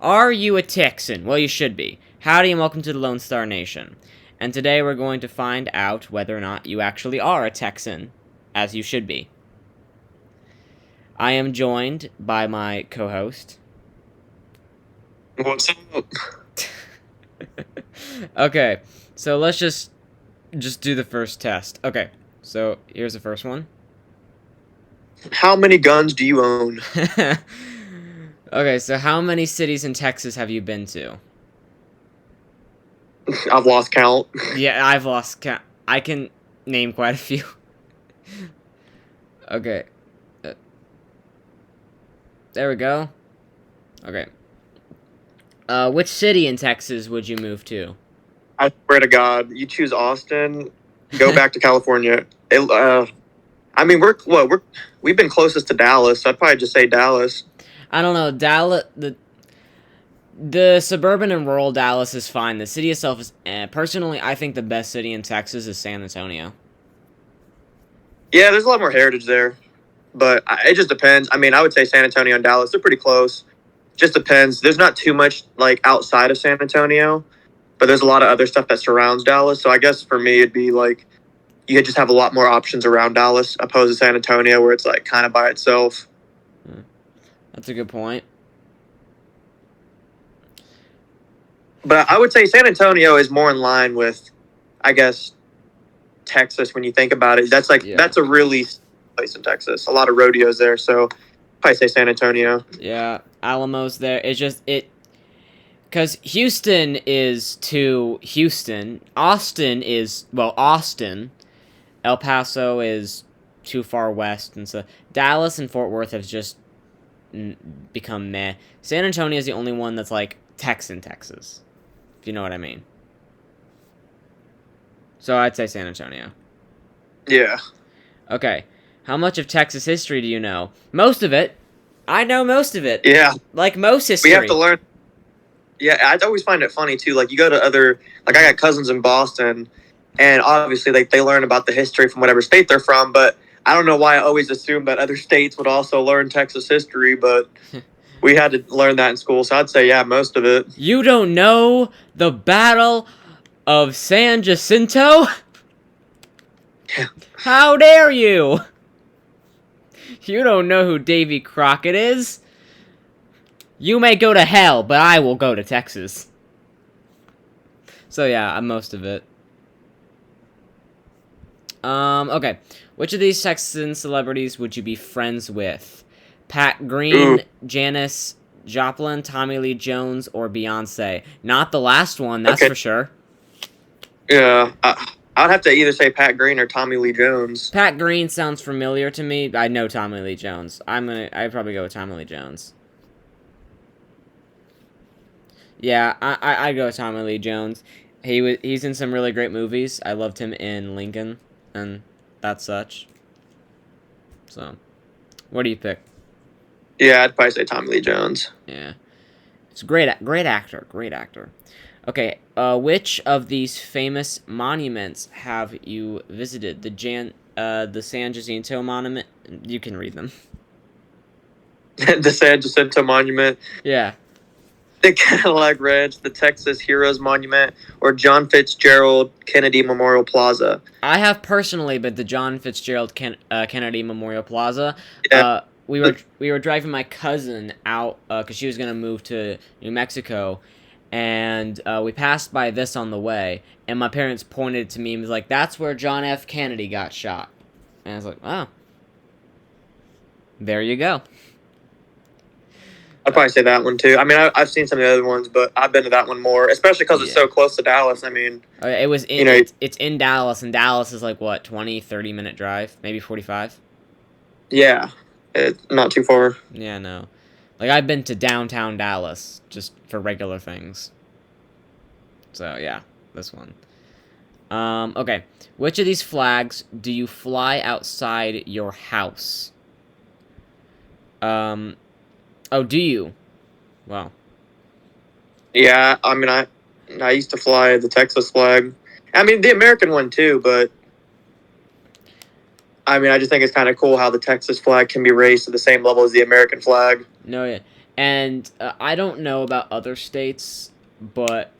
Are you a Texan? Well, you should be. Howdy and welcome to the Lone Star Nation. And today we're going to find out whether or not you actually are a Texan, as you should be. I am joined by my co-host. What's up? Okay, so let's just do the first test. Okay, so here's the first one. How many guns do you own? Okay, so how many cities in Texas have you been to? I've lost count. Yeah, I've lost count. I can name quite a few. Okay. There we go. Okay. Which city in Texas would you move to? I swear to God, you choose Austin, go back to California. I mean, we've been closest to Dallas, so I'd probably just say Dallas. I don't know. Dallas, the suburban and rural Dallas is fine. The city itself is, personally, I think the best city in Texas is San Antonio. Yeah, there's a lot more heritage there, but it just depends. I mean, I would say San Antonio and Dallas, they're pretty close. Just depends. There's not too much like outside of San Antonio, but there's a lot of other stuff that surrounds Dallas. So I guess for me, it'd be like you could just have a lot more options around Dallas opposed to San Antonio, where it's like kind of by itself. That's a good point. But I would say San Antonio is more in line with, I guess, Texas when you think about it. That's a really place in Texas. A lot of rodeos there, so probably say San Antonio. Yeah, Alamo's there. It's just because Houston is to Houston. Austin is Austin. El Paso is too far west, and so Dallas and Fort Worth have just become meh. San Antonio is the only one that's like Texan, Texas, if you know what I mean. So I'd say San Antonio. Yeah. Okay. How much of Texas history do you know? Most of it. I know most of it. Yeah. Like most history. We have to learn. Yeah, I always find it funny, too. Like, you go to I got cousins in Boston, and obviously they learn about the history from whatever state they're from, but I don't know why I always assumed that other states would also learn Texas history, but we had to learn that in school, so I'd say, yeah, most of it. You don't know the Battle of San Jacinto? How dare you? You don't know who Davy Crockett is? You may go to hell, but I will go to Texas. So yeah, most of it. Okay. Which of these Texan celebrities would you be friends with? Pat Green, Janis Joplin, Tommy Lee Jones, or Beyonce? Not the last one, that's for sure. Yeah, I'd have to either say Pat Green or Tommy Lee Jones. Pat Green sounds familiar to me. I know Tommy Lee Jones. I'd probably go with Tommy Lee Jones. Yeah, I'd go with Tommy Lee Jones. He's in some really great movies. I loved him in Lincoln and that such. So, what do you pick? Yeah, I'd probably say Tommy Lee Jones. Yeah, it's a great actor. Great actor. Okay, which of these famous monuments have you visited? The San Jacinto Monument. You can read them. The San Jacinto Monument. Yeah. The Cadillac Ranch, the Texas Heroes Monument, or John Fitzgerald Kennedy Memorial Plaza. I have personally been to John Fitzgerald Kennedy Memorial Plaza. Yeah. We were driving my cousin out because she was gonna move to New Mexico, and we passed by this on the way, and my parents pointed to me and was like, "That's where John F. Kennedy got shot," and I was like, "Oh, there you go." I'd probably say that one too. I mean, I've seen some of the other ones, but I've been to that one more, especially because it's so close to Dallas. I mean, it's in Dallas, and Dallas is like what 20-30 minute drive, maybe 45. Yeah, it's not too far. Yeah, no. Like, I've been to downtown Dallas, just for regular things. So, yeah, this one. Okay. Which of these flags do you fly outside your house? Oh, do you? Wow. Yeah, I mean, I used to fly the Texas flag. I mean, the American one too, but I mean, I just think it's kind of cool how the Texas flag can be raised to the same level as the American flag. No, yeah. And I don't know about other states, but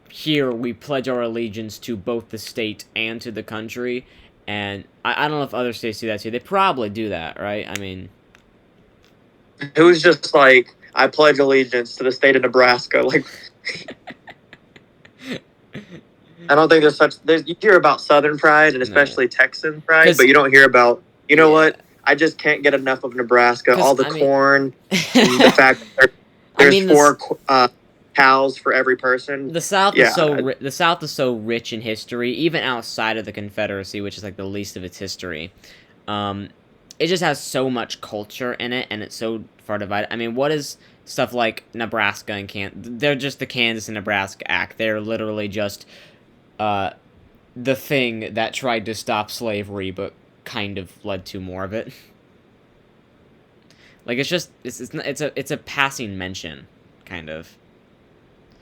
here we pledge our allegiance to both the state and to the country. And I don't know if other states do that too. They probably do that, right? I mean, Who's just like, I pledge allegiance to the state of Nebraska? Like, I don't think you hear about Southern pride and especially Texan pride, but you don't hear about, what? I just can't get enough of Nebraska. All the corn, and the fact that there's four cows for every person. The South is so rich in history, even outside of the Confederacy, which is like the least of its history. It just has so much culture in it, and it's so far divided. I mean, what is stuff like Nebraska and they're just the Kansas and Nebraska Act. They're literally just the thing that tried to stop slavery, but kind of led to more of it. Like, it's a passing mention, kind of.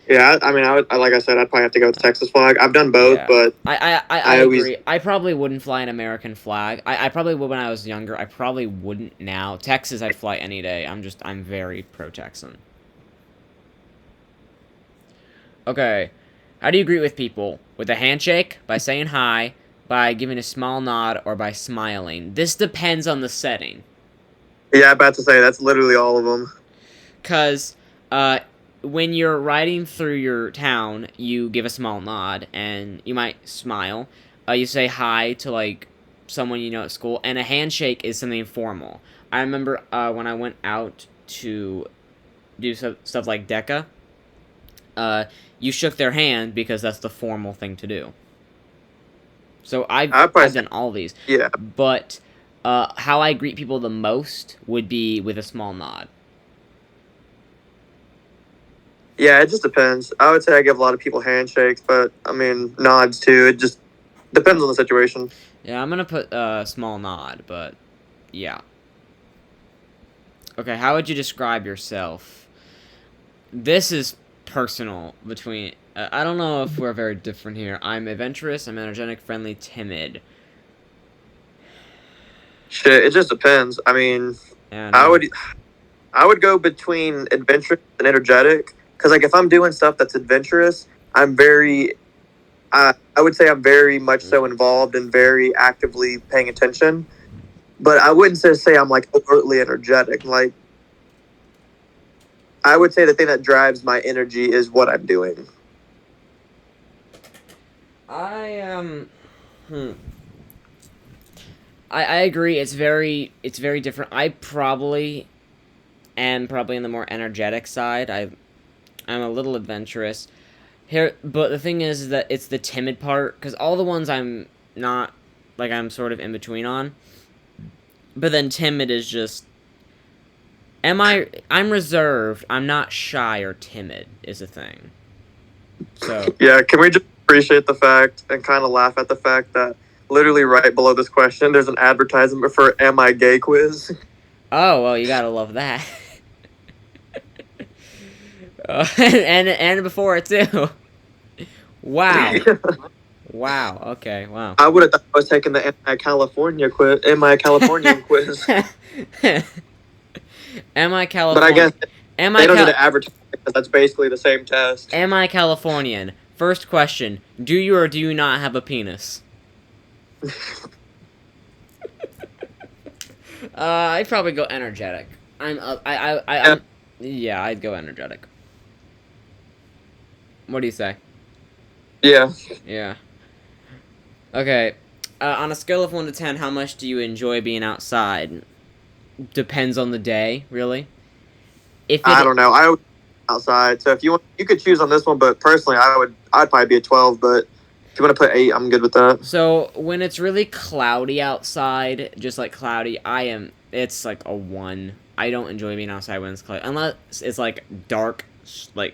Yeah, I mean, like I said, I'd probably have to go with the Texas flag. I've done both, but I agree. I probably wouldn't fly an American flag. I probably would when I was younger. I probably wouldn't now. Texas, I'd fly any day. I'm very pro-Texan. Okay, how do you greet with people? With a handshake, by saying hi, by giving a small nod, or by smiling? This depends on the setting. Yeah, I'm about to say, that's literally all of them. Because, when you're riding through your town, you give a small nod, and you might smile. You say hi to, like, someone you know at school, and a handshake is something formal. I remember when I went out to do stuff like DECA, you shook their hand because that's the formal thing to do. So I've done all these. Yeah. But how I greet people the most would be with a small nod. Yeah, it just depends. I would say I give a lot of people handshakes, but, I mean, nods too. It just depends on the situation. Yeah, I'm going to put a small nod, but yeah. Okay, how would you describe yourself? This is personal between... I don't know if we're very different here. I'm adventurous, I'm energetic, friendly, timid. Shit, it just depends. I mean, I would go between adventurous and energetic. Because, like, if I'm doing stuff that's adventurous, I'm very, I would say I'm very much so involved and very actively paying attention. But I wouldn't say I'm, like, overtly energetic. Like, I would say the thing that drives my energy is what I'm doing. I agree. It's very different. I probably am in the more energetic side. I'm a little adventurous here, but the thing is that it's the timid part, because all the ones I'm not, like, I'm sort of in between on, but then timid is just, I'm reserved, I'm not shy or timid is a thing. So yeah, can we just appreciate the fact and kind of laugh at the fact that literally right below this question there's an advertisement for Am I Gay quiz? Oh, well, you gotta love that. And before it too. Wow. Wow. Okay. Wow. I would have thought I was taking the Am I Californian quiz. Am I Californian quiz? Am I Californian? But I guess they don't need to advertise because that's basically the same test. Am I Californian? First question: do you or do you not have a penis? I'd probably go energetic. Yeah, I'd go energetic. What do you say? Yeah. Yeah. Okay. On a scale of 1 to 10, how much do you enjoy being outside? Depends on the day, really. I don't know. I would outside. So if you want, you could choose on this one. But personally, I'd probably be a 12. But if you want to put 8, I'm good with that. So when it's really cloudy outside, just like cloudy, it's like a 1. I don't enjoy being outside when it's cloudy, unless it's like dark, like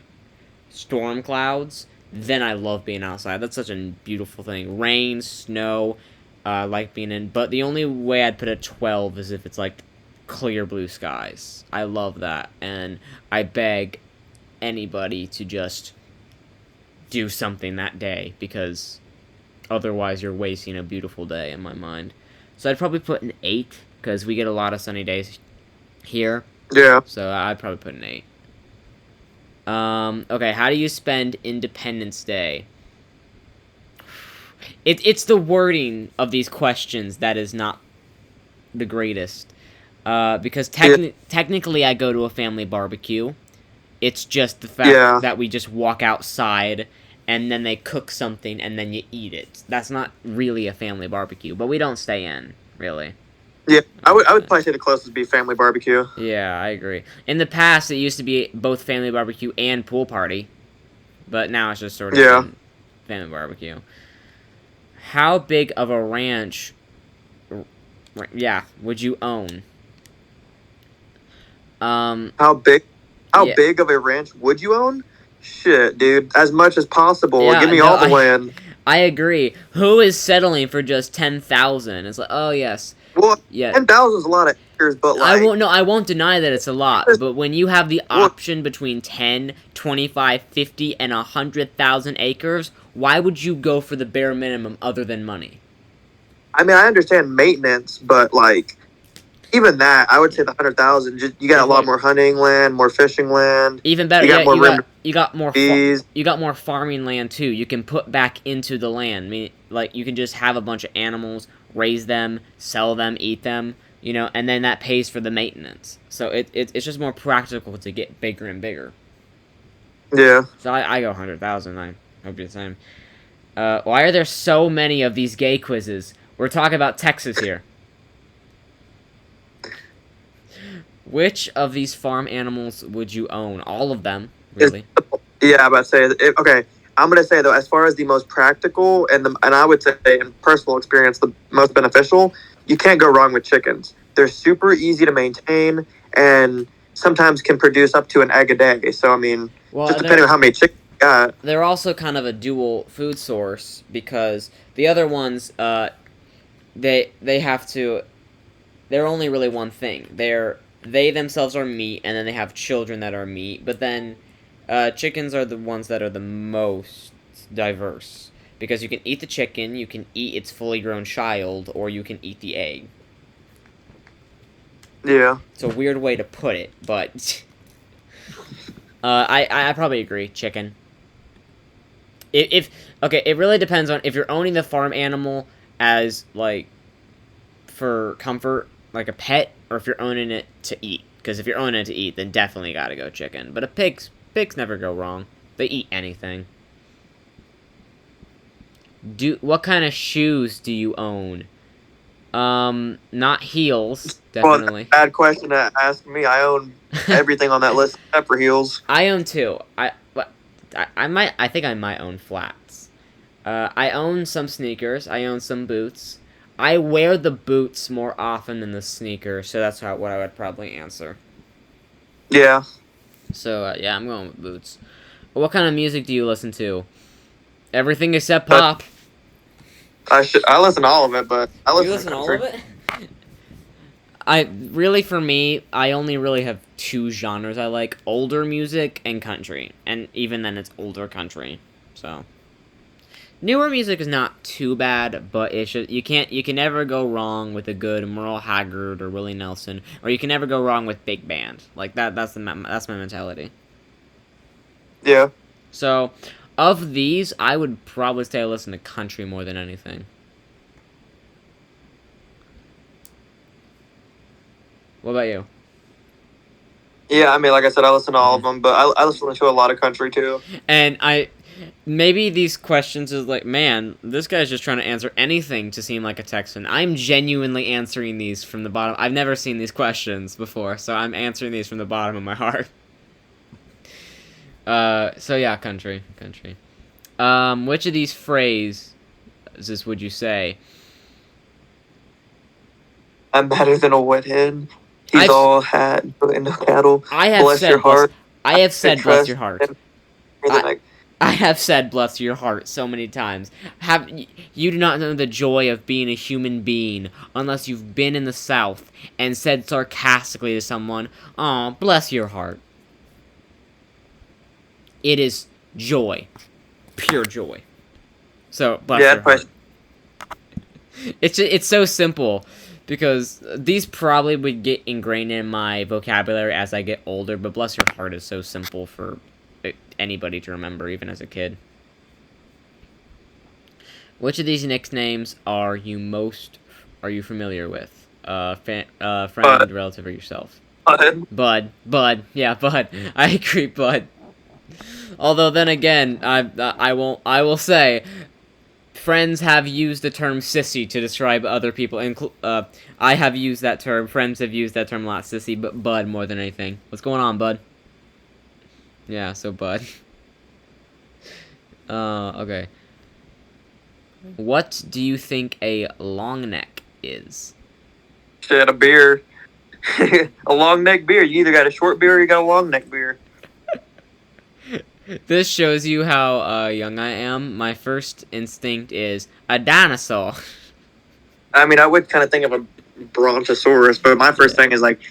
storm clouds. Then I love being outside. That's such a beautiful thing. Rain, snow, like being in. But the only way I'd put a 12 is if it's like clear blue skies. I love that, and I beg anybody to just do something that day, because otherwise you're wasting a beautiful day in my mind. So I'd probably put an 8, because we get a lot of sunny days here. Yeah. So I'd probably put an 8. Okay, how do you spend Independence Day? It's the wording of these questions that is not the greatest. Because Yeah. technically I go to a family barbecue. It's just the fact Yeah. that we just walk outside and then they cook something and then you eat it. That's not really a family barbecue, but we don't stay in, really. Yeah. I would. I would Honestly. probably say the closest would be family barbecue. Yeah, I agree. In the past, it used to be both family barbecue and pool party, but now it's just sort of Yeah. been family barbecue. How big of a ranch, yeah, would you own? Um, How big? How yeah, big of a ranch would you own? Shit, dude. As much as possible. Give yeah, me no, all the land. I agree. Who is settling for just 10,000? It's like, oh yes, Well, yeah. 10,000 is a lot of acres, but I like, won't. No, I won't deny that it's a lot. But when you have the well, option between 10, 25, 50, and 100,000 acres, why would you go for the bare minimum other than money? I mean, I understand maintenance, but like, even that, I would say the 100,000. Just you got It's a lot like more hunting land, more fishing land. even better. You Yeah, got more room to you got more bees. you got more farming land too. You can put back into the land. I mean, like you can just have a bunch of animals, raise them, sell them, eat them. And then that pays for the maintenance. So it's just more practical to get bigger and bigger. Yeah. So I go 100,000. I hope you're the same. Why are there so many of these gay quizzes? We're talking about Texas here. Which of these farm animals would you own? All of them, really. Yeah, I'm about to say. Okay, I'm gonna say though, as far as the most practical and I would say in personal experience the most beneficial, you can't go wrong with chickens. They're super easy to maintain and sometimes can produce up to an egg a day. So I mean, just Well, depending on how many chickens you got. they're also kind of a dual food source because the other ones, they have to. They're only really one thing. They themselves are meat, and then they have children that are meat. But then, chickens are the ones that are the most diverse because you can eat the chicken, you can eat its fully grown child, or you can eat the egg. Yeah. It's a weird way to put it, but I probably agree. Chicken. If okay, it really depends on if you're owning the farm animal as like for comfort, like a pet, or if you're owning it to eat. Because if you're owning it to eat, then definitely gotta go chicken. But pigs never go wrong. They eat anything. What kind of shoes do you own? Not heels, Well, that's a definitely. bad question to ask me. I own everything on that list except for heels. I own two. I think I might own flats. I own some sneakers. I own some boots. I wear the boots more often than the sneakers, so that's what I would probably answer. Yeah. So yeah, I'm going with boots. What kind of music do you listen to? Everything except But pop. I listen to all of it, but I You listen to listen to all of country. it? For me, I only really have two genres I like: older music and country, and even then, it's older country. So newer music is not too bad, but it's just, you can never go wrong with a good Merle Haggard or Willie Nelson, or you can never go wrong with big band. Like that's my mentality. Yeah. So, of these, I would probably say I listen to country more than anything. What about you? Yeah, I mean, like I said, I listen to all of them, but I listen to a lot of country too. And maybe these questions is like, man, this guy's just trying to answer anything to seem like a Texan. I'm genuinely answering these from the bottom. I've never seen these questions before, so I'm answering these from the bottom of my heart. So yeah, country. Which of these phrases would you say? I'm better than a wet hen. He's I've all hat and no cattle. I have Bless your said bless. heart. I have I said bless your trust heart. him more than I I have said bless your heart so many times. You do not know the joy of being a human being unless you've been in the South and said sarcastically to someone, "Aw, bless your heart." It is joy, pure joy. So bless Yeah, your heart. It's so simple. because these probably would get ingrained in my vocabulary as I get older, but bless your heart is so simple for anybody to remember, even as a kid. Which of these nicknames are you familiar with? Friend, relative, or yourself? Bud. Yeah, Bud. I agree, Bud. Although then again, I will say, friends have used the term sissy to describe other people. I have used that term. Friends have used that term a lot, sissy, but Bud more than anything. What's going on, Bud? Yeah, so Bud. Okay. What do you think a long neck is? Shit, a beer. A long neck beer. You either got a short beer or you got a long neck beer. This shows you how young I am. My first instinct is a dinosaur. I mean, I would kind of think of a brontosaurus, but my first thing is like,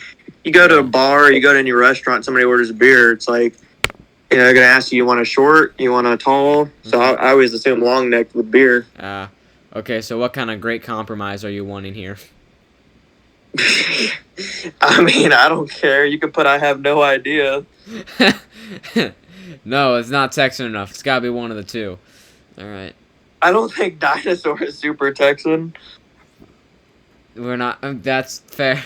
you go to a bar, you go to any restaurant, somebody orders a beer, it's like, they're gonna ask you, you want a short, you want a tall. So I always assume long neck with beer. Okay. So what kind of great compromise are you wanting here? I mean, I don't care. You can put I have no idea. No, it's not Texan enough. It's gotta be one of the two. All right. I don't think dinosaur is super Texan. We're not. That's fair.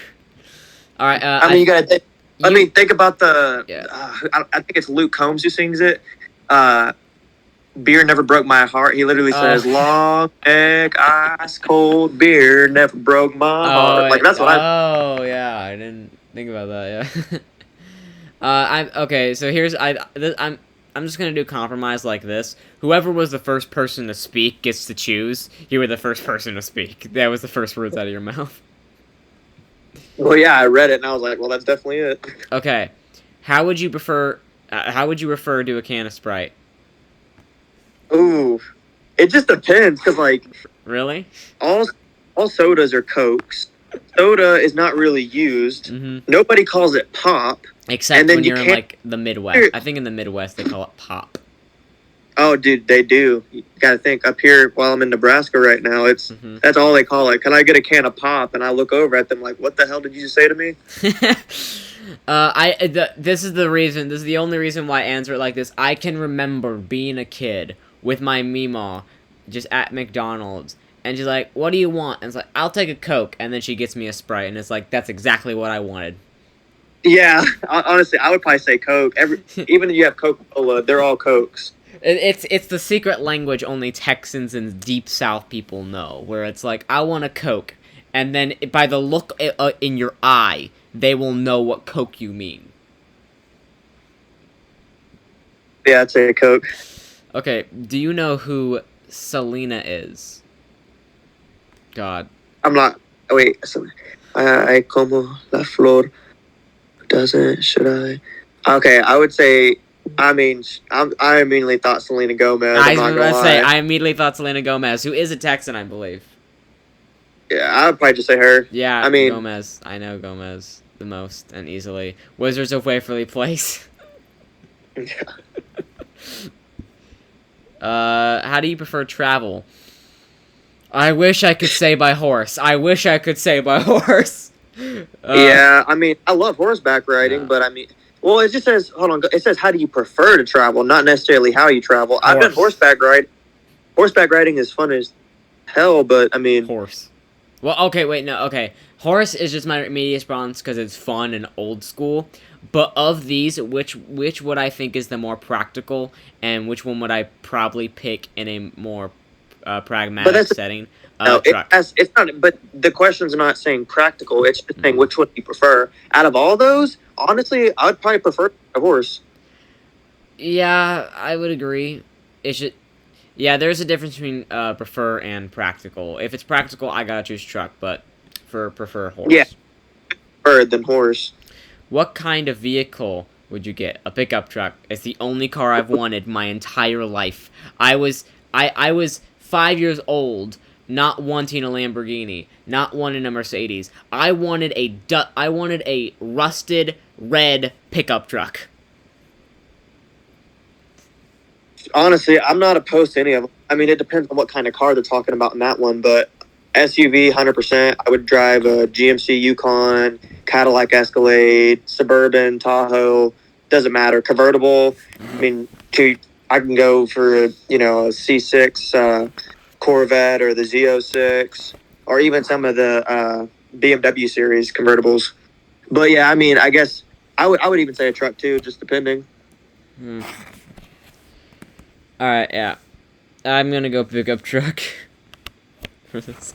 All right. I mean, you gotta think. I mean, think about the. Yeah. I think it's Luke Combs who sings it. Beer never broke my heart. He literally says, "Long neck, ice cold beer never broke my heart." Like that's what I. Oh yeah, I didn't think about that. Yeah. I'm okay. So I'm just gonna do compromise like this. Whoever was the first person to speak gets to choose. You were the first person to speak. That was the first words out of your mouth. Well, yeah, I read it and I was like, well, that's definitely it. Okay, how would you prefer? How would you refer to a can of Sprite? Ooh, it just depends because like really, all sodas are Cokes. Soda is not really used. Mm-hmm. Nobody calls it pop. Except when you're in like the Midwest. I think in the Midwest they call it pop. Oh, dude, they do. You gotta think up here while I'm in Nebraska right now. That's all they call it. Can I get a can of pop? And I look over at them like, what the hell did you just say to me? This is the reason. This is the only reason why I answer it like this. I can remember being a kid with my Meemaw just at McDonald's. And she's like, what do you want? And it's like, I'll take a Coke. And then she gets me a Sprite. And it's like, that's exactly what I wanted. Yeah, honestly, I would probably say Coke. Even if you have Coca-Cola, they're all Cokes. It's the secret language only Texans and Deep South people know, where it's like, I want a Coke. And then by the look in your eye, they will know what Coke you mean. Yeah, I'd say Coke. Okay, do you know who Selena is? God. I'm not. Oh, wait. I como la flor. Should I? Okay, I would say. I mean, I immediately thought Selena Gomez. I was going to say, I immediately thought Selena Gomez, who is a Texan, I believe. Yeah, I would probably just say her. Yeah, I mean, Gomez. I know Gomez the most and easily. Wizards of Waverly Place. How do you prefer travel? I wish I could say by horse. Yeah, I mean, I love horseback riding, but I mean, well, it just says, hold on, it says, how do you prefer to travel, not necessarily how you travel. I've done horseback riding. Horseback riding is fun as hell, but I mean. Horse. Well, okay, wait, no, okay. Horse is just my immediate response because it's fun and old school. But of these, which would I think is the more practical, and which one would I probably pick in a more pragmatic setting? No, it's not. But the question's not saying practical. It's just saying which one you prefer. Out of all those, honestly, I would probably prefer a horse. Yeah, I would agree. Yeah, there's a difference between prefer and practical. If it's practical, I gotta choose truck. But prefer horse. Yeah, prefer than horse. What kind of vehicle would you get? A pickup truck. It's the only car I've wanted my entire life. I was 5 years old, not wanting a Lamborghini, not wanting a Mercedes. I wanted a rusted red pickup truck. Honestly, I'm not opposed to any of them. I mean, it depends on what kind of car they're talking about in that one, but SUV, 100%. I would drive a GMC Yukon, Cadillac Escalade, Suburban, Tahoe. Doesn't matter. Convertible. I mean, I can go for a C6 Corvette or the Z06, or even some of the BMW series convertibles. But yeah, I mean, I guess I would even say a truck too, just depending. Hmm. All right, yeah. I'm gonna go pickup truck for this.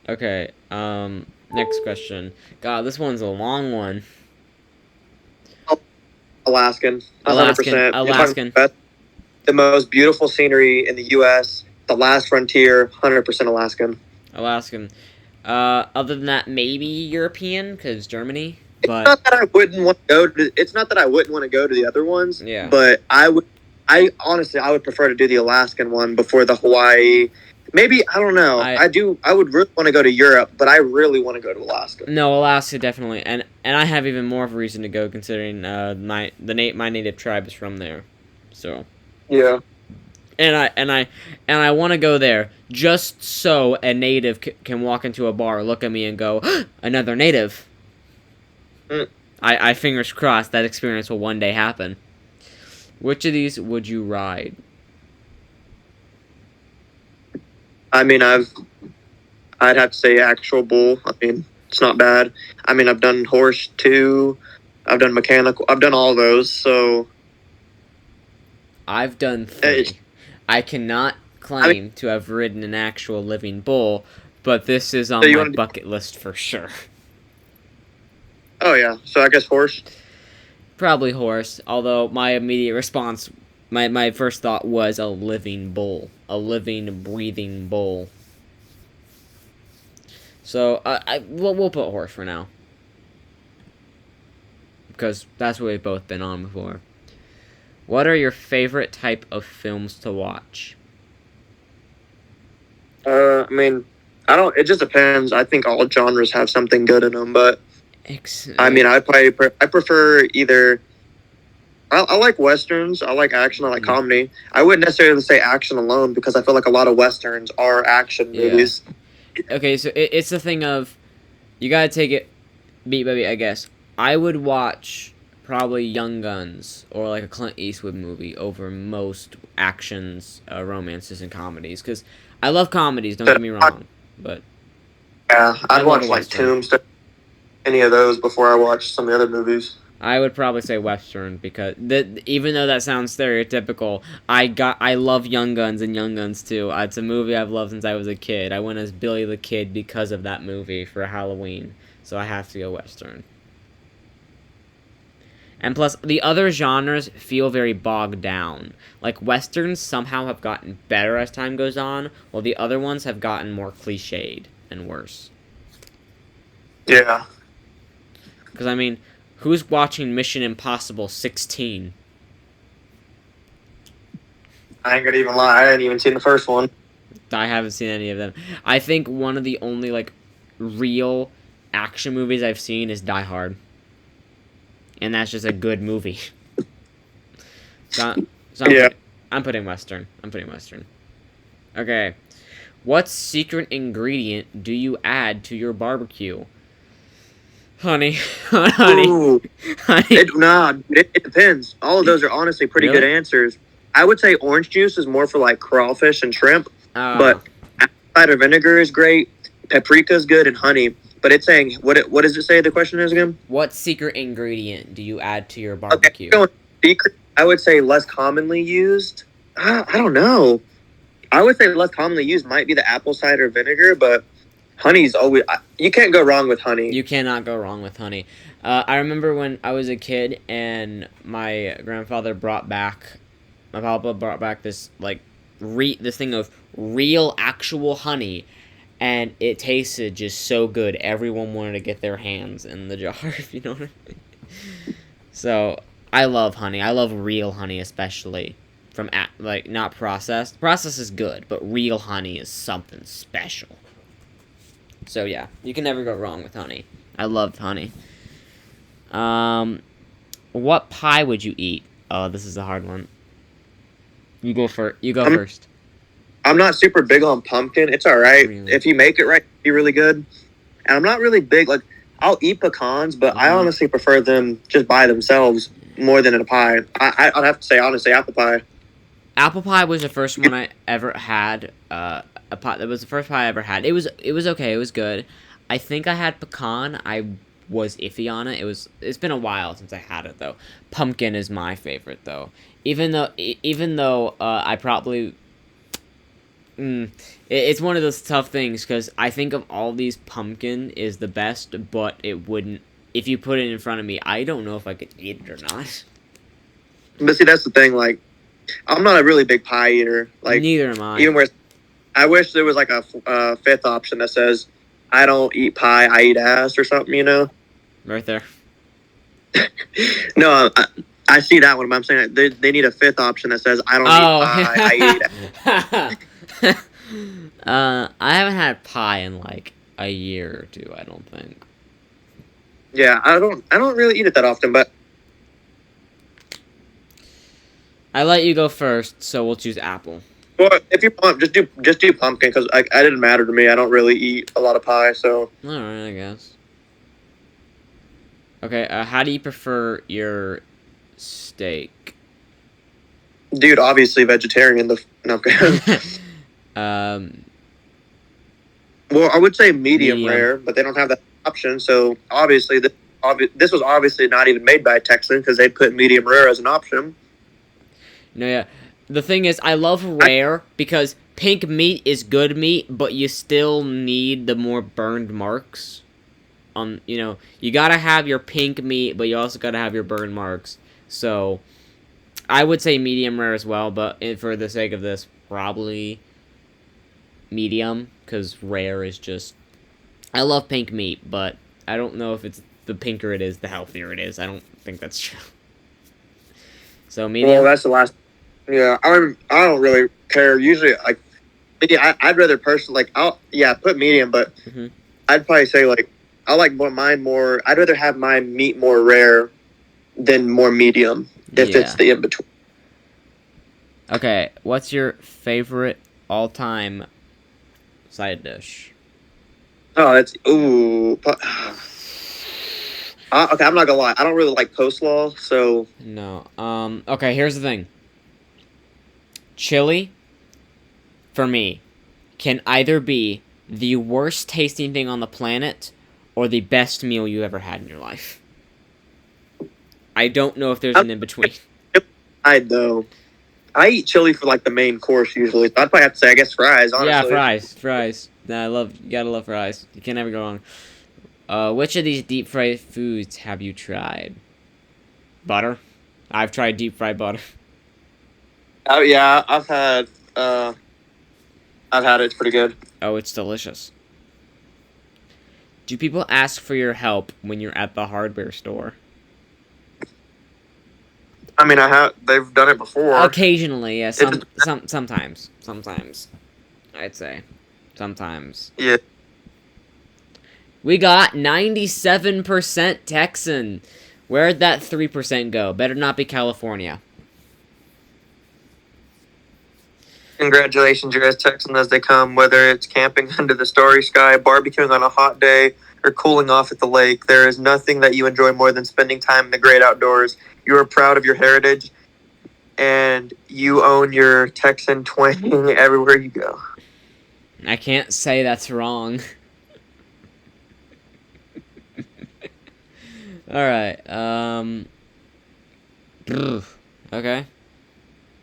Okay. Next question. God, this one's a long one. Alaskan, Alaskan. 100%. You're talking Alaskan. about the most beautiful scenery in the U.S., the last frontier, 100% Alaskan. Alaskan. Other than that, maybe European, because Germany. It's But not that I wouldn't want to go to. It's not that I wouldn't want to go to the other ones, yeah, but I would. I honestly, I would prefer to do the Alaskan one before the Hawaii. Maybe I don't know. I I do. I would really want to go to Europe, but I really want to go to Alaska. no Alaska definitely, and I have even more of a reason to go considering my native tribe is from there, so Yeah. and I want to go there just so a native can walk into a bar, look at me, and go, another native. Mm. I fingers crossed that experience will one day happen. Which of these would you ride? I mean, I'd have to say actual bull. I mean, it's not bad. I mean, I've done horse too. I've done mechanical. I've done all those. So I've done 3. I cannot claim to have ridden an actual living bull, but this is on my bucket list for sure. Oh yeah, so I guess horse. Probably horse, although my immediate response, my first thought was a living bull. A living, breathing bull. So, we'll put horse for now. Because that's what we've both been on before. What are your favorite type of films to watch? I mean, I don't. It just depends. I think all genres have something good in them, but I mean, I prefer either. I like westerns. I like action. I like comedy. I wouldn't necessarily say action alone because I feel like a lot of westerns are action movies. Okay, so it's the thing of you gotta take it beat by beat, I guess. I would watch probably Young Guns or like a Clint Eastwood movie over most actions, romances, and comedies because I love comedies. Don't get me wrong, but yeah, I'd watch like Tombstone, any of those before I watch some of the other movies. I would probably say Western because even though that sounds stereotypical, I love Young Guns and Young Guns 2. It's a movie I've loved since I was a kid. I went as Billy the Kid because of that movie for Halloween, so I have to go Western. And plus, the other genres feel very bogged down. Like, Westerns somehow have gotten better as time goes on, while the other ones have gotten more cliched and worse. Yeah. Because, I mean, who's watching Mission Impossible 16? I ain't gonna even lie, I hadn't even seen the first one. I haven't seen any of them. I think one of the only, like, real action movies I've seen is Die Hard. And that's just a good movie. I'm putting Western. Okay. What secret ingredient do you add to your barbecue? Honey. Honey. Ooh. Honey. It depends. All of those are honestly pretty good answers. I would say orange juice is more for like crawfish and shrimp. But apple cider vinegar is great. Paprika is good, and honey. But it's saying, what does it say the question is again? What secret ingredient do you add to your barbecue? Okay, secret, I would say less commonly used. I don't know. I would say less commonly used might be the apple cider vinegar, but honey's always... You can't go wrong with honey. You cannot go wrong with honey. I remember when I was a kid and my grandfather brought back... My papa brought back this, like, this thing of real, actual honey, and it tasted just so good. Everyone wanted to get their hands in the jar, if you know what I mean. So, I love honey. I love real honey, especially. From, like, not processed. Processed is good, but real honey is something special. So, yeah. You can never go wrong with honey. I loved honey. What pie would you eat? Oh, this is a hard one. You go first. I'm not super big on pumpkin. It's all right Really? if you make it right. It'd be really good. And I'm not really big like I'll eat pecans, but I honestly prefer them just by themselves more than in a pie. I'd have to say honestly, apple pie. Apple pie was the first one I ever had. A pie that was the first pie I ever had. It was okay. It was good. I think I had pecan. I was iffy on it. It's been a while since I had it though. Pumpkin is my favorite though. Even though I probably it's one of those tough things because I think of all these pumpkin is the best, but it wouldn't. If you put it in front of me, I don't know if I could eat it or not. But see, that's the thing. Like, I'm not a really big pie eater. Like, Neither am I. even where I wish there was like a fifth option that says I don't eat pie, I eat ass or something. You know? Right there. No, I see that one. But I'm saying they need a fifth option that says I don't eat pie, I eat ass. I haven't had pie in like a year or two. I don't think. Yeah, I don't really eat it that often, but I let you go first, so we'll choose apple. well, if you want, just do pumpkin because it didn't matter to me. I don't really eat a lot of pie, so All right, I guess. Okay, how do you prefer your steak? dude, obviously vegetarian. No, okay. um, Well, I would say medium Medium. rare, but they don't have that option. So obviously, this was obviously not even made by a Texan because they put medium rare as an option. no, yeah. The thing is, I love rare because pink meat is good meat, but you still need the more burned marks. You gotta have your pink meat, but you also gotta have your burn marks. So, I would say medium rare as well, but for the sake of this, probably medium, because rare is just... I love pink meat, but I don't know if it's the pinker it is, the healthier it is. I don't think that's true. So, medium? Well, that's the last. Yeah, I don't really care. Usually, like, yeah, I'd rather put medium, but Mhm. I'd probably say like I like mine more. I'd rather have mine meat more rare than more medium if Yeah. it's the in between. Okay, what's your favorite all-time side dish? Oh, that's okay, I'm not gonna lie. I don't really like coleslaw, so No. Okay, here's the thing. Chili, for me, can either be the worst tasting thing on the planet or the best meal you ever had in your life. I don't know if there's an in-between. I know. I eat chili for like the main course usually. So I'd probably have to say I guess fries. Honestly, Yeah, fries. Nah, you gotta love fries. You can't ever go wrong. Which of these deep fried foods have you tried? Butter. I've tried deep fried butter. Oh yeah, I've had it. It's pretty good. Oh, it's delicious. Do people ask for your help when you're at the hardware store? I mean, they've done it before. Occasionally, yeah. Sometimes. I'd say. Sometimes. Yeah. We got 97% Texan. Where'd that 3% go? Better not be California. Congratulations, you're as Texan as they come. Whether it's camping under the starry sky, barbecuing on a hot day, or cooling off at the lake, there is nothing that you enjoy more than spending time in the great outdoors. You are proud of your heritage, and you own your Texan twang everywhere you go. I can't say that's wrong. Alright, okay.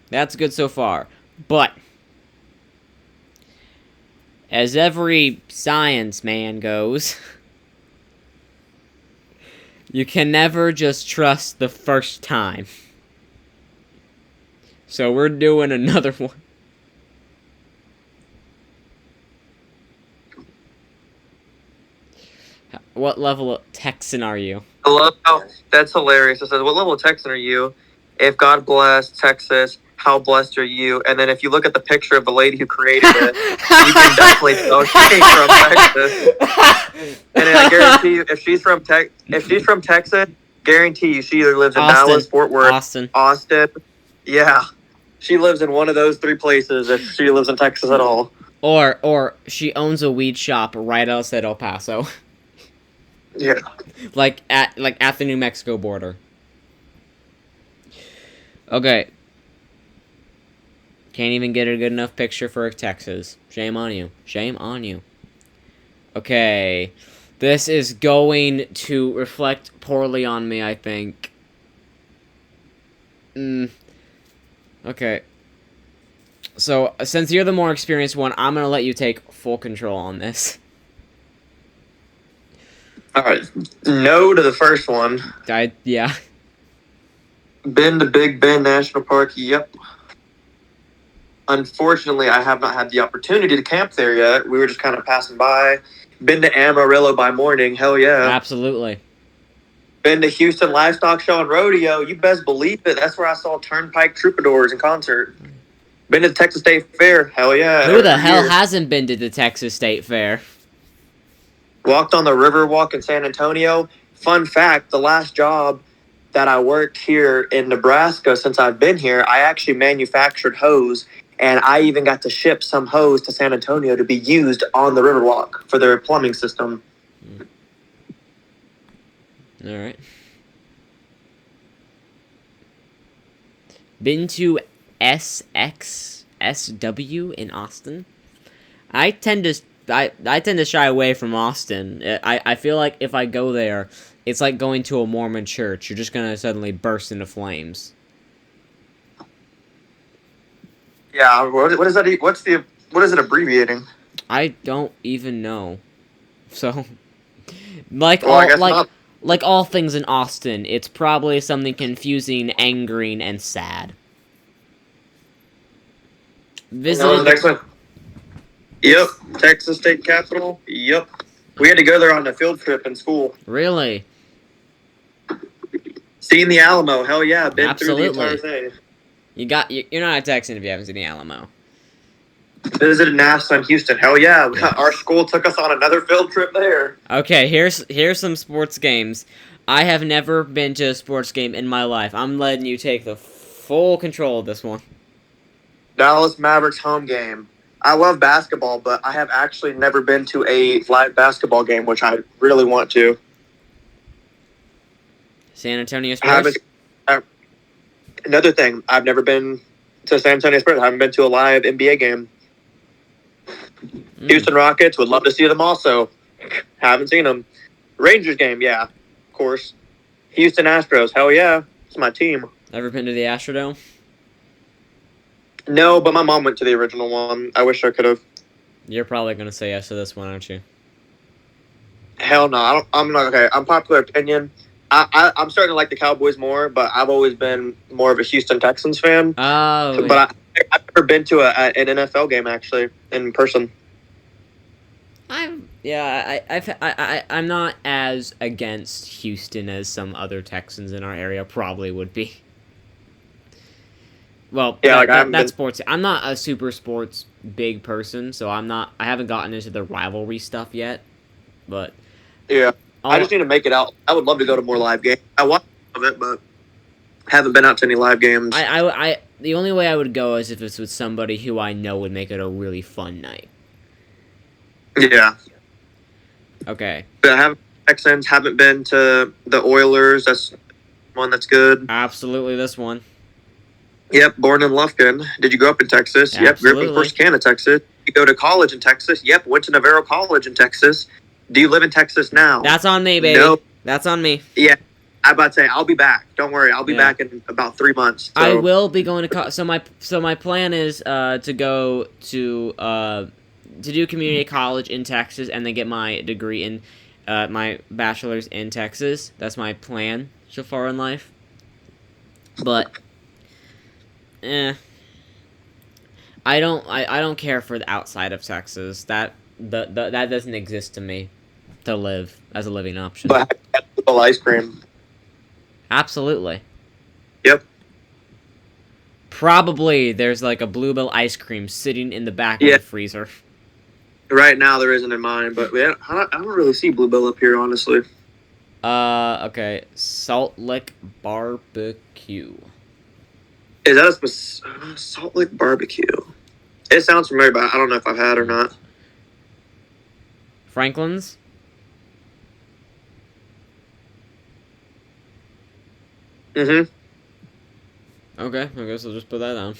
That's good so far. But, as every science man goes, you can never just trust the first time. So we're doing another one. What level of Texan are you? I love how that's hilarious. It says, "What level of Texan are you? If God blessed Texas, how blessed are you?" And then if you look at the picture of the lady who created it, you can definitely tell she's from Texas. And I guarantee you, if she's from Texas, guarantee you she either lives in Austin. Dallas, Fort Worth, Austin. Austin. Yeah, She lives in one of those three places if she lives in Texas at all. Or she owns a weed shop right outside El Paso. Yeah. like at the New Mexico border. Okay. Can't even get a good enough picture for Texas. Shame on you. Shame on you. Okay. This is going to reflect poorly on me, I think. Okay. So, since you're the more experienced one, I'm gonna let you take full control on this. Alright. No to the first one. Yeah. Been to Big Bend National Park, yep. Unfortunately, I have not had the opportunity to camp there yet. We were just kind of passing by. Been to Amarillo by morning, hell yeah. Absolutely. Been to Houston Livestock Show and Rodeo, you best believe it. That's where I saw Turnpike Troubadours in concert. Been to Texas State Fair, hell yeah. Who the hell hasn't been to the Texas State Fair? Walked on the Riverwalk in San Antonio. Fun fact, the last job that I worked here in Nebraska since I've been here, I actually manufactured hose, and I even got to ship some hose to San Antonio to be used on the Riverwalk for their plumbing system. All right. Been to SXSW in Austin. I tend to shy away from Austin. I feel like if I go there, it's like going to a Mormon church. You're just gonna suddenly burst into flames. Yeah, what is that? What is it abbreviating? I don't even know. So, like Well, like all things in Austin, it's probably something confusing, angering, and sad. No, next one. Yep, Texas State Capitol. Yep, we had to go there on a field trip in school. Really? Seeing the Alamo, hell yeah, been Absolutely. through the entire thing. You're not a Texan if you haven't seen the Alamo. Visited NASA in Houston, hell yeah. Our school took us on another field trip there. Okay, here's some sports games. I have never been to a sports game in my life. I'm letting you take the full control of this one. Dallas Mavericks home game. I love basketball, but I have actually never been to a live basketball game, which I really want to. San Antonio Spurs? Another thing, I've never been to San Antonio Spurs. I haven't been to a live NBA game. Houston Rockets, would love to see them also. Haven't seen them. Rangers game, yeah, of course. Houston Astros, hell yeah. It's my team. Ever been to the Astrodome? No, but my mom went to the original one. I wish I could have. You're probably going to say yes to this one, aren't you? Hell no. I'm not okay. Unpopular opinion. I'm starting to like the Cowboys more, but I've always been more of a Houston Texans fan. Oh. But I've never been to an NFL game, actually, in person. I'm not as against Houston as some other Texans in our area probably would be. Well, yeah, that's sports. I'm not a super sports big person, so I haven't gotten into the rivalry stuff yet. But yeah, I just need to make it out. I would love to go to more live games. I want to of it, but haven't been out to any live games. The only way I would go is if it's with somebody who I know would make it a really fun night. Yeah. Okay. But Texans haven't been to the Oilers. That's one that's good. Absolutely, this one. Yep, born in Lufkin. Did you grow up in Texas? Absolutely. Yep, grew up in Corsicana, Texas. You go to college in Texas? Yep, went to Navarro College in Texas. Do you live in Texas now? That's on me, baby. No. That's on me. Yeah, I'm about to say I'll be back. Don't worry, I'll be back in about 3 months. So. I will be going to so my plan is to go to do community college in Texas and then get my degree in my bachelor's in Texas. That's my plan so far in life. But I don't care for the outside of Texas. That doesn't exist to me to live as a living option. But ice cream. Absolutely. Yep. Probably there's like a Bluebell ice cream sitting in the back of the freezer. Right now there isn't in mine, but I don't really see Bluebell up here, honestly. Okay. Salt Lick Barbecue. Is that a Salt Lick Barbecue? It sounds familiar, but I don't know if I've had or not. Franklin's. Mm-hmm. Okay, I guess I'll just put that down.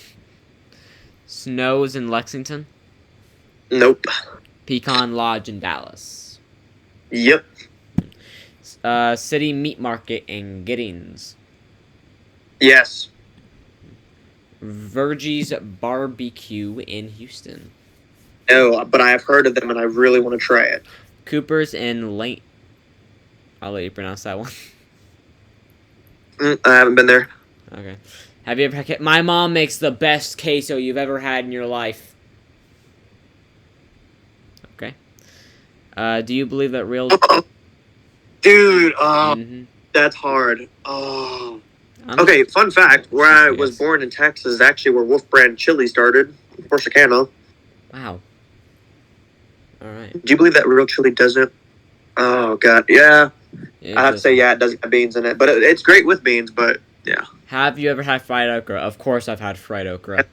Snows in Lexington. Nope. Pecan Lodge in Dallas. Yep. City Meat Market in Giddings. Yes. Virgie's Barbecue in Houston. No, but I have heard of them and I really want to try it. Cooper's in Lane. I'll let you pronounce that one. I haven't been there. Okay. Have you ever had... My mom makes the best queso you've ever had in your life. Okay. Do you believe that real... Dude, Mhm. that's hard. Oh. I'm- Okay, fun fact. Where I Yes. was born in Texas is actually where Wolf Brand Chili started. Corsicana. Wow. Alright. Do you believe that real chili doesn't? Oh, God. Yeah. I have to say, yeah, it doesn't have beans in it. But it's great with beans, but yeah. Have you ever had fried okra? Of course I've had fried okra.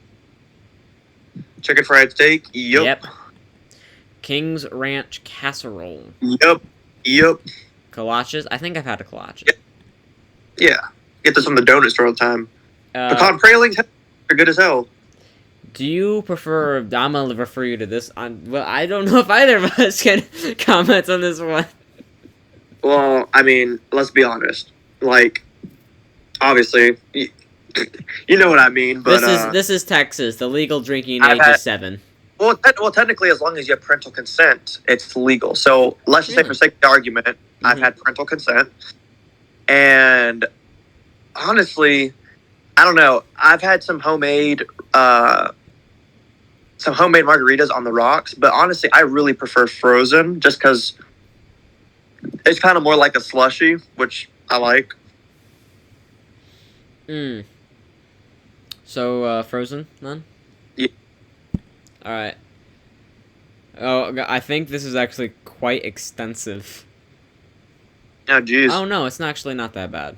Chicken fried steak? Yep. King's Ranch Casserole. Yep. Kolaches? I think I've had a kolache. Yeah. Get this from the donut store all the time. Pecan pralines are good as hell. Do you prefer... I'm going to refer you to this. Well, I don't know if either of us can comment on this one. Well, I mean, let's be honest. Like, obviously, you know what I mean. But This is Texas. The legal drinking I've age had- is 7. well, technically, as long as you have parental consent, it's legal. So let's just say, for sake of the argument, I've had parental consent, and honestly, I don't know. I've had some homemade margaritas on the rocks, but honestly, I really prefer frozen, just because it's kind of more like a slushy, which I like. So, frozen, then? Yeah. Alright. Oh, I think this is actually quite extensive. Oh, jeez. Oh, no, it's actually not that bad.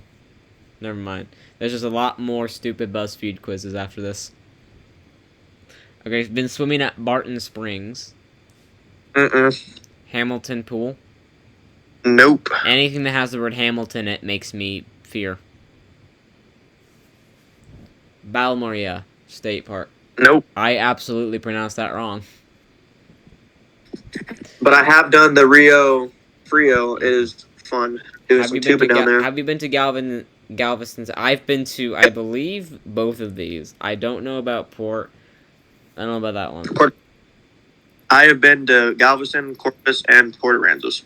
Never mind. There's just a lot more stupid BuzzFeed quizzes after this. Okay, been swimming at Barton Springs. Hamilton Pool. Nope. Anything that has the word Hamilton, it makes me fear. Balmoria State Park. Nope. I absolutely pronounced that wrong. But I have done the Rio Frio. It is fun doing some tubing down there. Have you been to Galveston? I've been to, I believe, both of these. I don't know about Port. I don't know about that one. I have been to Galveston, Corpus, and Port Aransas.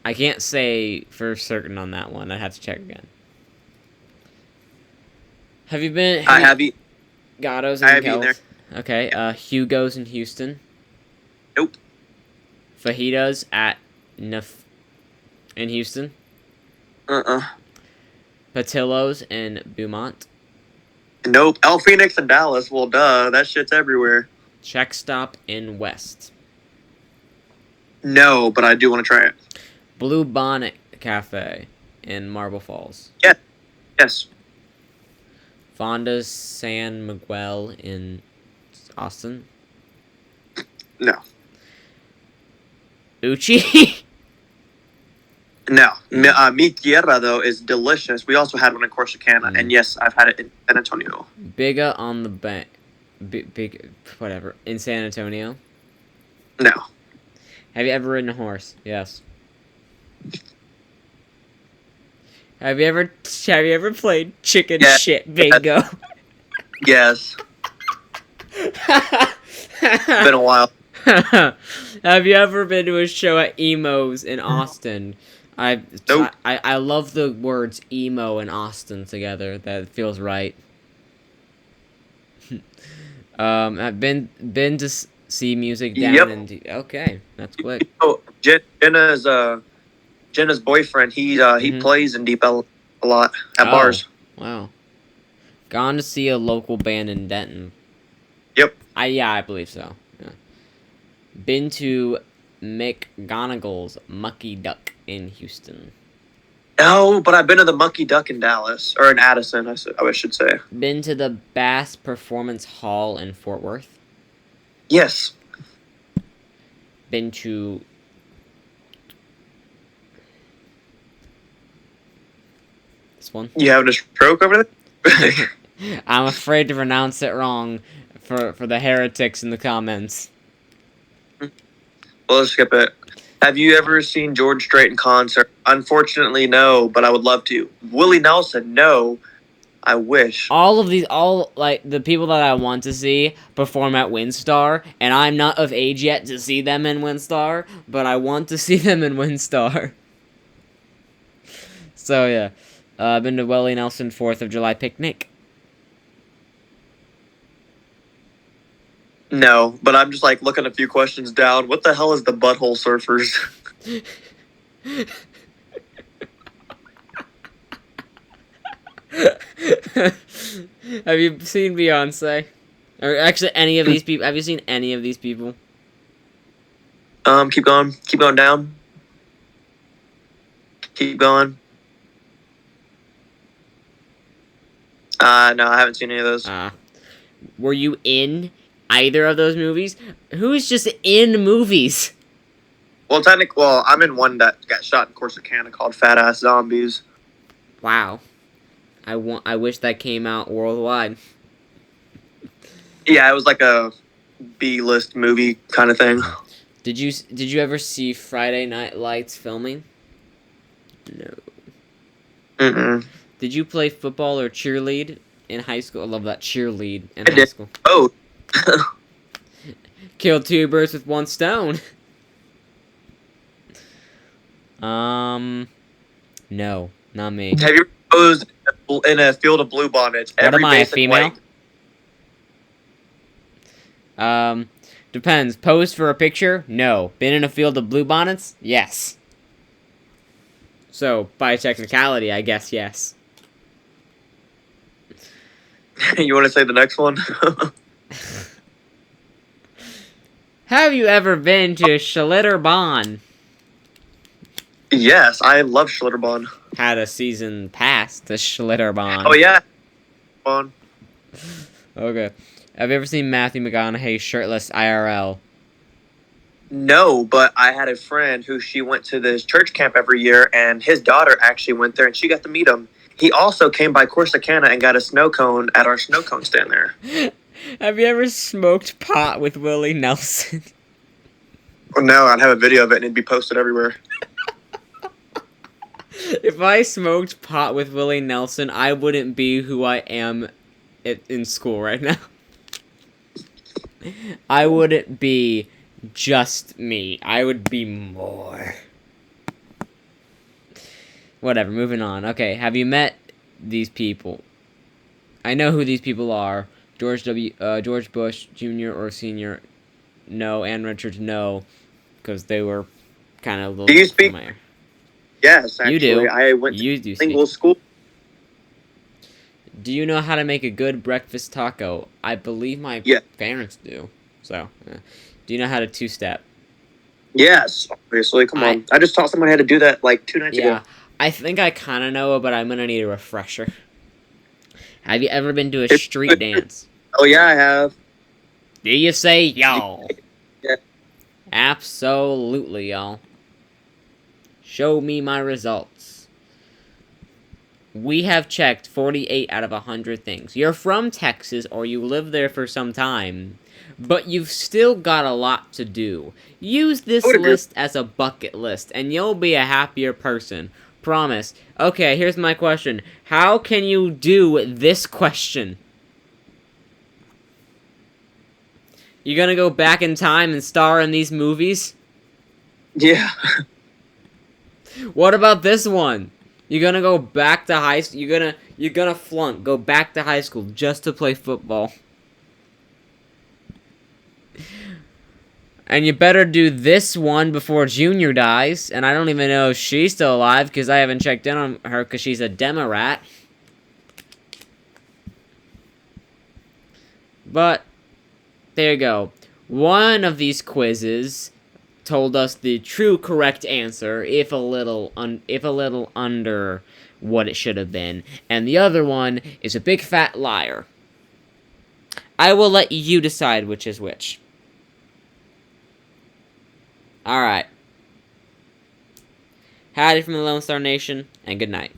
I can't say for certain on that one. I'd have to check again. Have you been? I have eaten. Gatto's I in have eaten there. Okay. Hugo's in Houston. Nope. Fajitas at in Houston. Patillo's in Beaumont. Nope. El Phoenix and Dallas. Well, duh. That shit's everywhere. Check Stop in West. No, but I do want to try it. Blue Bonnet Cafe in Marble Falls. Yes. Fonda's San Miguel in Austin. No. Uchi? No. Mi Tierra, though, is delicious. We also had one in Corsicana, and yes, I've had it in San Antonio. Biga on the Bank. Big, whatever. In San Antonio? No. Have you ever ridden a horse? Yes. Have you ever played chicken shit bingo? Yes. Been a while. Have you ever been to a show at Emo's in Austin? Nope. I love the words emo and Austin together. That feels right. I've been to see music down in. Okay, that's quick. Oh, Jenna's boyfriend. He plays in Deep Ellum a lot at bars. Wow. Gone to see a local band in Denton. Yep. I believe so. Yeah. Been to McGonagall's Mucky Duck in Houston. No, but I've been to the Monkey Duck in Dallas, or in Addison, I should say. Been to the Bass Performance Hall in Fort Worth. Yes. Been to this one. You having a stroke over there? I'm afraid to pronounce it wrong for the heretics in the comments. Well, let's skip it. Have you ever seen George Strait in concert? Unfortunately, no, but I would love to. Willie Nelson, no. I wish. All like the people that I want to see perform at WinStar, and I'm not of age yet to see them in WinStar, but I want to see them in WinStar. So yeah, I've been to Willie Nelson 4th of July picnic. No, but I'm just like looking a few questions down. What the hell is the Butthole Surfers? Have you seen Beyonce? Or actually, any of these people? Have you seen any of these people? Keep going. Keep going down. Keep going. No, I haven't seen any of those. Were you in either of those movies? Who's just in movies? Well, I'm in one that got shot in Corsicana called Fat Ass Zombies. Wow. I wish that came out worldwide. Yeah, it was like a B-list movie kind of thing. Did you ever see Friday Night Lights filming? No. Mm-mm. Did you play football or cheerlead in high school? I love that cheerlead in I high did. school. Oh. Killed 2 birds with 1 stone. No, not me. Have you posed in a field of bluebonnets? What am I, a female? Depends. Posed for a picture? No. Been in a field of bluebonnets? Yes. So, by technicality, I guess yes. You want to say the next one? Have you ever been to Schlitterbahn? Yes, I love Schlitterbahn. Had a season pass to Schlitterbahn. Oh, yeah. On. Okay. Have you ever seen Matthew McConaughey shirtless IRL? No, but I had a friend who she went to this church camp every year, and his daughter actually went there, and she got to meet him. He also came by Corsicana and got a snow cone at our snow cone stand there. Have you ever smoked pot with Willie Nelson? Well, no, I'd have a video of it, and it'd be posted everywhere. If I smoked pot with Willie Nelson, I wouldn't be who I am in school right now. I wouldn't be just me. I would be more. Whatever, moving on. Okay, have you met these people? I know who these people are. George Bush Jr. or Sr. No, Ann Richards, no. Because they were kind of a little... Do you speak... Familiar. Yes, actually. You do. I went to lingual school. Do you know how to make a good breakfast taco? I believe my parents do. So, do you know how to two-step? Yes, obviously. Come on. I just taught someone how to do that like 2 nights ago. Yeah, I think I kind of know, but I'm going to need a refresher. Have you ever been to a street dance? Oh, yeah, I have. Do you say y'all? Yeah. Absolutely, y'all. Show me my results. We have checked 48 out of 100 things. You're from Texas or you live there for some time, but you've still got a lot to do. Use this list as a bucket list and you'll be a happier person. Promise. Okay, here's my question. How can you do this question? You gonna go back in time and star in these movies? Yeah. What about this one? You're gonna go back to high school. You're gonna flunk. Go back to high school just to play football. And you better do this one before Junior dies. And I don't even know if she's still alive because I haven't checked in on her because she's a Democrat. But there you go. One of these quizzes told us the true correct answer, if a little under what it should have been, and the other one is a big fat liar. I will let you decide which is which. Alright. Howdy from the Lone Star Nation, and good night.